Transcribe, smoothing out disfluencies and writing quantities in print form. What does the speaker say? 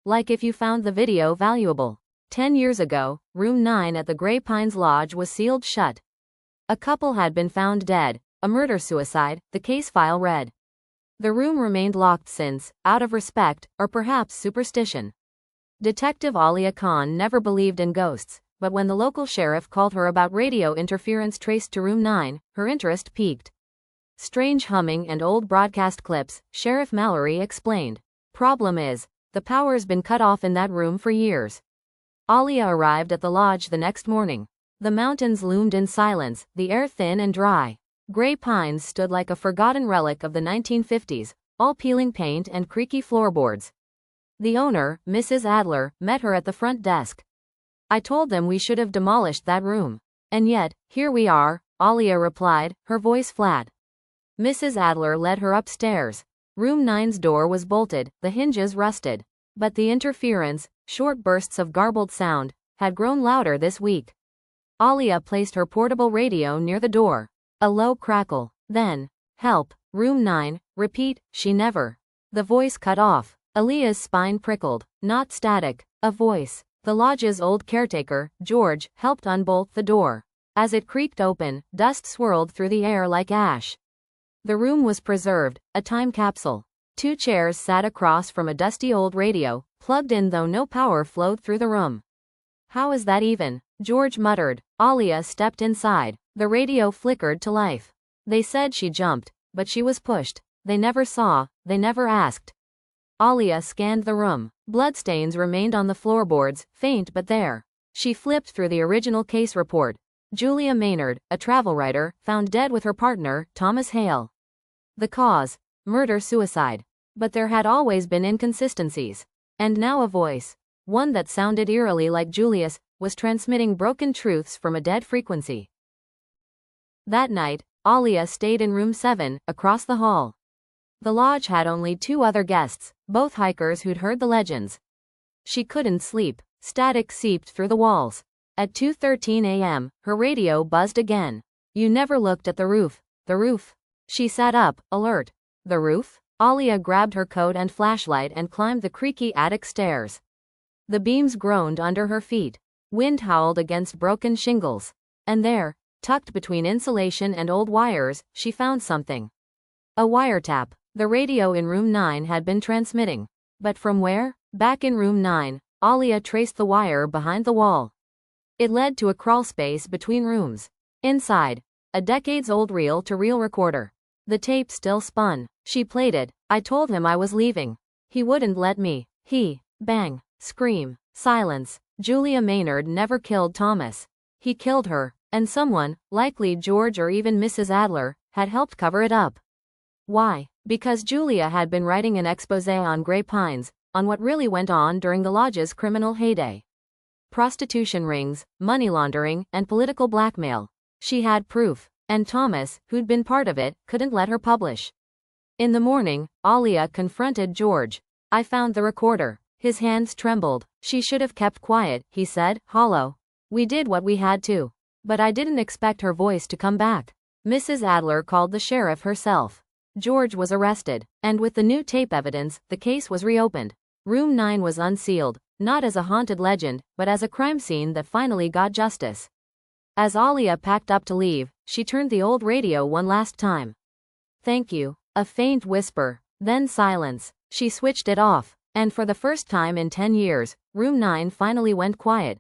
Like if you found the video valuable. 10 years ago, Room 9 at the Grey Pines Lodge was sealed shut. A couple had been found dead, a murder-suicide, the case file read. The room remained locked since, out of respect, or perhaps superstition. Detective Alia Khan never believed in ghosts, but when the local sheriff called her about radio interference traced to Room 9, her interest piqued. Strange humming and old broadcast clips, Sheriff Mallory explained. Problem is, the power's been cut off in that room for years. Alia arrived at the lodge the next morning. The mountains loomed in silence, the air thin and dry. Grey Pines stood like a forgotten relic of the 1950s, all peeling paint and creaky floorboards. The owner, Mrs. Adler, met her at the front desk. I told them we should have demolished that room. And yet, here we are, Alia replied, her voice flat. Mrs. Adler led her upstairs. Room 9's door was bolted, the hinges rusted. But the interference, short bursts of garbled sound, had grown louder this week. Alia placed her portable radio near the door. A low crackle. Then, help, Room 9, repeat, she never. The voice cut off. Alia's spine prickled. Not static, a voice. The lodge's old caretaker, George, helped unbolt the door. As it creaked open, dust swirled through the air like ash. The room was preserved, a time capsule. 2 chairs sat across from a dusty old radio, plugged in though no power flowed through the room. How is that even? George muttered. Alia stepped inside. The radio flickered to life. They said she jumped, but she was pushed. They never saw, they never asked. Alia scanned the room. Bloodstains remained on the floorboards, faint but there. She flipped through the original case report. Julia Maynard, a travel writer, found dead with her partner, Thomas Hale. The cause? Murder-suicide. But there had always been inconsistencies. And now a voice, one that sounded eerily like Julia's, was transmitting broken truths from a dead frequency. That night, Alia stayed in Room 7, across the hall. The lodge had only 2 other guests, both hikers who'd heard the legends. She couldn't sleep. Static seeped through the walls. At 2:13 a.m., her radio buzzed again. You never looked at the roof. The roof. She sat up, alert. The roof? Alia grabbed her coat and flashlight and climbed the creaky attic stairs. The beams groaned under her feet. Wind howled against broken shingles. And there, tucked between insulation and old wires, she found something. A wiretap. The radio in Room 9 had been transmitting. But from where? Back in Room 9, Alia traced the wire behind the wall. It led to a crawlspace between rooms. Inside, a decades-old reel-to-reel recorder. The tape still spun. She played it. I told him I was leaving. He wouldn't let me. Bang, scream, silence. Julia Maynard never killed Thomas. He killed her, and someone, likely George or even Mrs. Adler, had helped cover it up. Why? Because Julia had been writing an exposé on Grey Pines, on what really went on during the lodge's criminal heyday. Prostitution rings, money laundering, and political blackmail. She had proof, and Thomas, who'd been part of it, couldn't let her publish. In the morning, Alia confronted George. I found the recorder. His hands trembled. She should have kept quiet, he said, hollow. We did what we had to. But I didn't expect her voice to come back. Mrs. Adler called the sheriff herself. George was arrested, and with the new tape evidence, the case was reopened. Room 9 was unsealed, not as a haunted legend, but as a crime scene that finally got justice. As Alia packed up to leave, she turned the old radio one last time. Thank you. A faint whisper, then silence. She switched it off, and for the first time in 10 years, Room 9 finally went quiet.